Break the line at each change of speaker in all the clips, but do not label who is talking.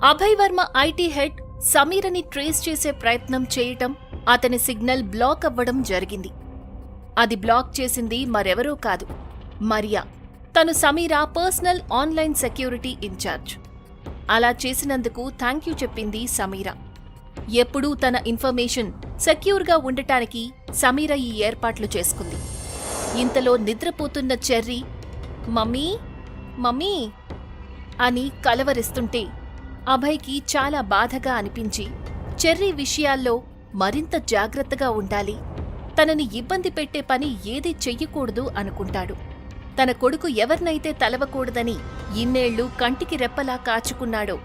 Abhay Varma IT head సమీరని trace చేసే ప్రయత్నం చేయటం, అతని సిగ్నల్ బ్లాక్ అవ్వడం జరిగింది. అది బ్లాక్ చేసింది మరెవరో కాదు, మరియా. తను Sameera personal online security in charge. అలా చేసినందుకు థ్యాంక్యూ చెప్పింది సమీర. ఎప్పుడూ తన ఇన్ఫర్మేషన్ సెక్యూర్గా ఉండటానికి సమీర ఈ ఏర్పాట్లు చేసుకుంది. ఇంతలో నిద్రపోతున్న చెర్రీ మమ్మీ మమ్మీ అని కలవరిస్తుంటే అభయ్కి చాలా బాధగా అనిపించి చెర్రీ విషయాల్లో మరింత జాగ్రత్తగా ఉండాలి, తనని ఇబ్బంది పెట్టే పని ఏదీ చెయ్యకూడదు అనుకుంటాడు. తన కొడుకు ఎవరినైతే తలవకూడదని ఇన్నేళ్లు కంటికి రెప్పలా కాచుకున్నాడో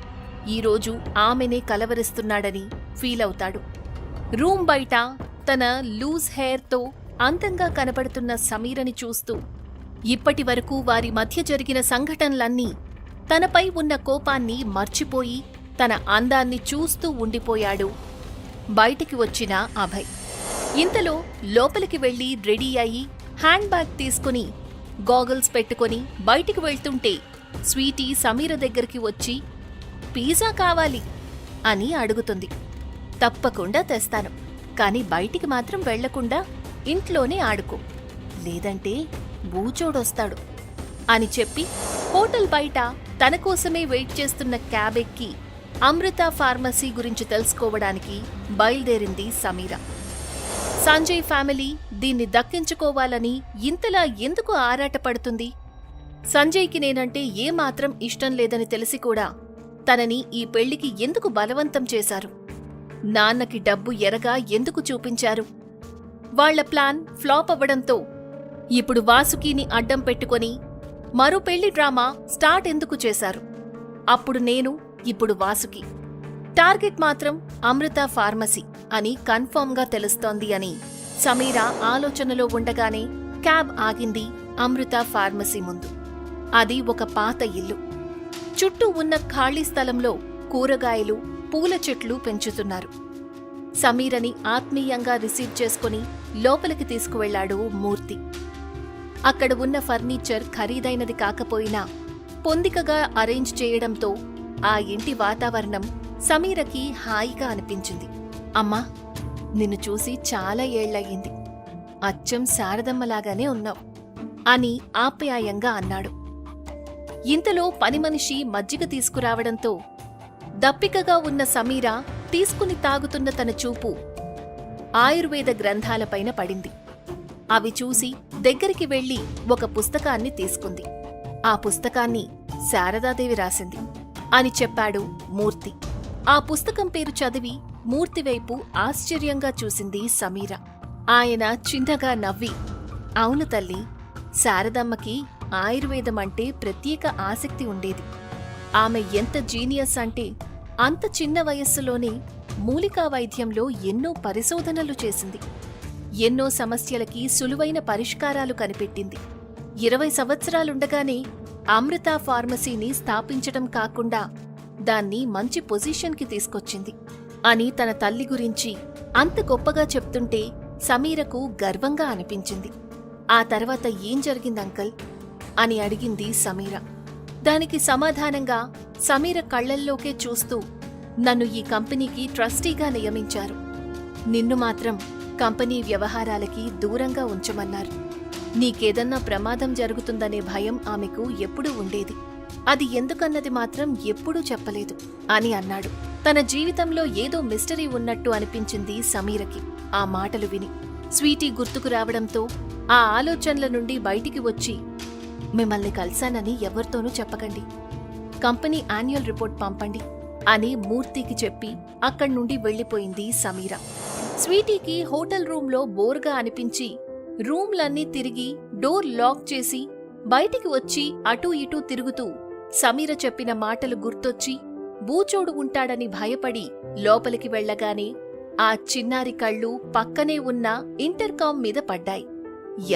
ఈరోజు ఆమెనే కలవరిస్తున్నాడని ఫీలవుతాడు. రూమ్ బయట తన లూజ్ హెయిర్తో అందంగా కనబడుతున్న సమీరని చూస్తూ ఇప్పటివరకు వారి మధ్య జరిగిన సంఘటనలన్నీ తనపై ఉన్న కోపాన్ని మర్చిపోయి తన అందాన్ని చూస్తూ ఉండిపోయాడు బయటికి వచ్చిన అభయ్. ఇంతలో లోపలికి వెళ్లి రెడీ అయి హ్యాండ్ బ్యాగ్ తీసుకుని గాగల్స్ పెట్టుకుని బయటికి వెళ్తుంటే స్వీటీ సమీర దగ్గరికి వచ్చి పిజ్జా కావాలి అని అడుగుతుంది. తప్పకుండా తెస్తాను, కాని బయటికి మాత్రం వెళ్లకుండా ఇంట్లోనే ఆడుకో, లేదంటే బూచోడొస్తాడు అని చెప్పి హోటల్ బయట తన కోసమే వెయిట్ చేస్తున్న క్యాబ్ ఎక్కి అమృత ఫార్మసీ గురించి తెలుసుకోవడానికి బయలుదేరింది సమీర. సంజయ్ ఫ్యామిలీ దీన్ని దక్కించుకోవాలని ఇంతలా ఎందుకు ఆరాటపడుతుంది? సంజయ్కి నేనంటే ఏమాత్రం ఇష్టం లేదని తెలిసి కూడా తనని ఈ పెళ్లికి ఎందుకు బలవంతం చేశారు? నాన్నకి డబ్బు ఎరగా ఎందుకు చూపించారు? వాళ్ల ప్లాన్ ఫ్లాప్ అవ్వడంతో ఇప్పుడు వాసుకిని అడ్డం పెట్టుకొని మరో పెళ్లి డ్రామా స్టార్ట్ ఎందుకు చేశారు? అప్పుడు నేను, ఇప్పుడు వాసుకి. టార్గెట్ మాత్రం అమృత ఫార్మసీ అని కన్ఫర్మ్గా తెలుస్తోంది అని సమీర ఆలోచనలో ఉండగానే క్యాబ్ ఆగింది అమృత ఫార్మసీ ముందు. అది ఒక పాత ఇల్లు. చుట్టూ ఉన్న ఖాళీ స్థలంలో కూరగాయలు, పూల చెట్లు పెంచుతున్నారు. సమీరని ఆత్మీయంగా రిసీవ్ చేసుకుని లోపలికి తీసుకువెళ్లాడు మూర్తి. అక్కడ ఉన్న ఫర్నిచర్ ఖరీదైనది కాకపోయినా పొందికగా అరేంజ్ చేయడంతో ఆ ఇంటి వాతావరణం సమీరకి హాయిగా అనిపించింది. అమ్మా, నిన్ను చూసి చాలా ఏళ్లయ్యింది, అచ్చం శారదమ్మలాగానే ఉన్నావు అని ఆప్యాయంగా అన్నాడు. ఇంతలో పనిమనిషి మజ్జిగ తీసుకురావడంతో దప్పికగా ఉన్న సమీర తీసుకుని తాగుతున్న తన చూపు ఆయుర్వేద గ్రంథాలపైన పడింది. అవి చూసి దగ్గరికి వెళ్లి ఒక పుస్తకాన్ని తీసుకుంది. ఆ పుస్తకాన్ని శారదాదేవి రాసింది అని చెప్పాడు మూర్తి. ఆ పుస్తకం పేరు చదివి మూర్తివైపు ఆశ్చర్యంగా చూసింది సమీర. ఆయన చిన్నగా నవ్వి, అవును తల్లి, శారదమ్మకి ఆయుర్వేదం అంటే ప్రత్యేక ఆసక్తి ఉండేది. ఆమె ఎంత జీనియస్ అంటే అంత చిన్న వయస్సులోనే మూలికా వైద్యంలో ఎన్నో పరిశోధనలు చేసింది. ఎన్నో సమస్యలకి సులువైన పరిష్కారాలు కనిపెట్టింది. 20 సంవత్సరాలుండగానే అమృత ఫార్మసీని స్థాపించటం కాకుండా దాన్ని మంచి పొజిషన్కి తీసుకొచ్చింది అని తన తల్లి గురించి అంత గొప్పగా చెప్తుంటే సమీరకు గర్వంగా అనిపించింది. ఆ తర్వాత ఏం జరిగింది అంకల్ అని అడిగింది సమీర. దానికి సమాధానంగా సమీర కళ్లల్లోకే చూస్తూ, నన్ను ఈ కంపెనీకి ట్రస్టీగా నియమించారు, నిన్ను మాత్రం కంపెనీ వ్యవహారాలకి దూరంగా ఉంచమన్నారు. నీకేదన్నా ప్రమాదం జరుగుతుందనే భయం ఆమెకు ఎప్పుడూ ఉండేది. అది ఎందుకన్నది మాత్రం ఎప్పుడూ చెప్పలేదు అని అన్నాడు. తన జీవితంలో ఏదో మిస్టరీ ఉన్నట్టు అనిపించింది సమీరకి ఆ మాటలు విని. స్వీటీ గుర్తుకు రావడంతో ఆ ఆలోచనల నుండి బయటికి వచ్చి, మిమ్మల్ని కలిశానని ఎవరితోనూ చెప్పకండి, కంపెనీ యాన్యువల్ రిపోర్ట్ పంపండి అని మూర్తికి చెప్పి అక్కడ్నుండి వెళ్లిపోయింది సమీర. స్వీటీకి హోటల్ రూంలో బోర్గా అనిపించి రూమ్లన్నీ తిరిగి డోర్ లాక్ చేసి బయటికి వచ్చి అటూ ఇటూ తిరుగుతూ సమీర చెప్పిన మాటలు గుర్తొచ్చి బూచోడు ఉంటాడని భయపడి లోపలికి వెళ్లగానే ఆ చిన్నారి కళ్ళు పక్కనే ఉన్న ఇంటర్కామ్ మీద పడ్డాయి.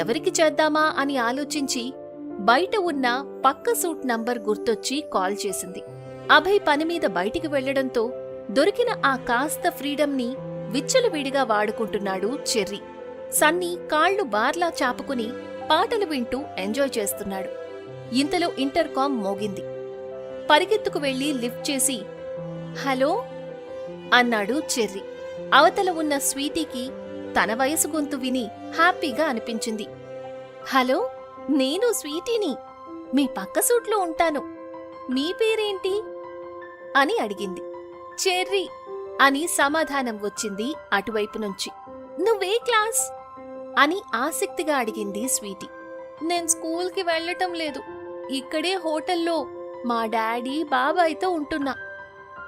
ఎవరికి చేద్దామా అని ఆలోచించి బయట ఉన్న పక్క సూట్ నంబర్ గుర్తొచ్చి కాల్ చేసింది. అభయ్ పనిమీద బయటికి వెళ్లడంతో దొరికిన ఆ కాస్త ఫ్రీడమ్ని విచ్చలవిడిగా వాడుకుంటున్నాడు చెర్రీ. సన్నీ కాళ్లు బార్లా చాపుకుని పాటలు వింటూ ఎంజాయ్ చేస్తున్నాడు. ఇంతలో ఇంటర్కామ్ మోగింది. పరిగెత్తుకు వెళ్లి లిఫ్ట్ చేసి, హలో అన్నాడు చెర్రీ. అవతల ఉన్న స్వీటీకి తన వయసు గొంతు విని హ్యాపీగా అనిపించింది. హలో, నేను స్వీటీని. మీ పక్క సూట్లో ఉంటాను. మీ పేరేంటి అని అడిగింది. చెర్రీ అని సమాధానం వచ్చింది అటువైపు నుంచి. నువ్వే క్లాస్ అని ఆసక్తిగా అడిగింది స్వీటీ. నేను స్కూల్కి వెళ్ళటం లేదు. ఇక్కడే హోటల్లో మా డాడీ బాబాయ్తో ఉంటున్నా.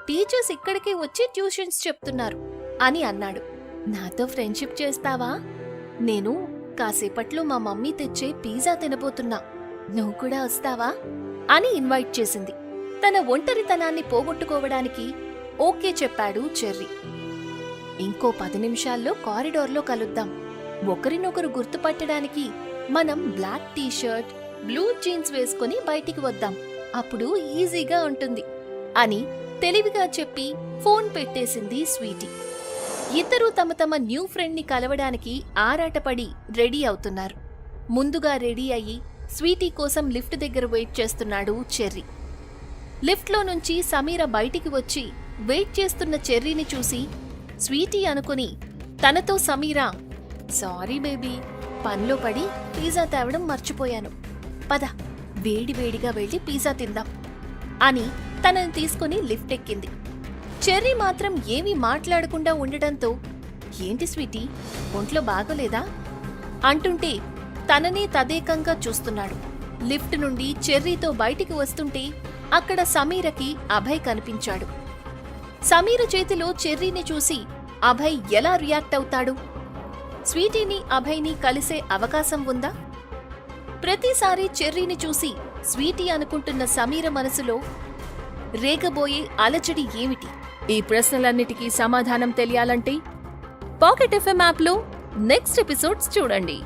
టీచర్స్ ఇక్కడికి వచ్చి ట్యూషన్స్ చెప్తున్నారు అని అన్నాడు. నాతో ఫ్రెండ్షిప్ చేస్తావా? నేను కాసేపట్లో మా మమ్మీ తెచ్చే పిజ్జా తినబోతున్నా. నువ్వు కూడా వస్తావా అని ఇన్వైట్ చేసింది. తన ఒంటరితనాన్ని పోగొట్టుకోవడానికి ఓకే చెప్పాడు చెర్రీ. ఇంకో 10 నిమిషాల్లో కారిడార్లో కలుద్దాం. ఒకరినొకరు గుర్తుపట్టడానికి మనం బ్లాక్ టీషర్ట్, బ్లూ జీన్స్ వేసుకుని బయటికి వద్దాం. అప్పుడు ఈజీగా ఉంటుంది అని తెలివిగా చెప్పి ఫోన్ పెట్టేసింది స్వీటీ. ఇద్దరూ తమ తమ న్యూ ఫ్రెండ్ని కలవడానికి ఆరాటపడి రెడీ అవుతున్నారు. ముందుగా రెడీ అయ్యి స్వీటీ కోసం లిఫ్ట్ దగ్గర వెయిట్ చేస్తున్నాడు చెర్రీ. లిఫ్ట్లో నుంచి సమీర బయటికి వచ్చి వెయిట్ చేస్తున్న చెర్రీని చూసి స్వీటీ అనుకుని తనతో సమీర, సారీ బేబీ, పనిలో పడి పిజ్జా తేవడం మర్చిపోయాను. పద, వేడివేడిగా వెళ్ళి పిజ్జా తిందాం అని తనని తీసుకుని లిఫ్ట్ ఎక్కింది. చెర్రీ మాత్రం ఏమీ మాట్లాడకుండా ఉండడంతో, ఏంటి స్వీటీ, ఒంట్లో బాగోలేదా అంటుంటే తననే తదేకంగా చూస్తున్నాడు. లిఫ్ట్ నుండి చెర్రీతో బయటికి వస్తుంటే అక్కడ సమీరకి అభయ్ కనిపించాడు. సమీర చేతిలో చెర్రీని చూసి అభయ్ ఎలా రియాక్ట్ అవుతాడు? స్వీటీని అభయ్ని కలిసే అవకాశం ఉందా? ప్రతిసారి చెర్రీని చూసి స్వీటీ అనుకుంటున్న సమీర మనసులో రేగబోయే అలజడి ఏమిటి? ఈ ప్రశ్నలన్నిటికీ సమాధానం తెలియాలంటే పాకెట్ FM యాప్లో నెక్స్ట్ ఎపిసోడ్స్ చూడండి.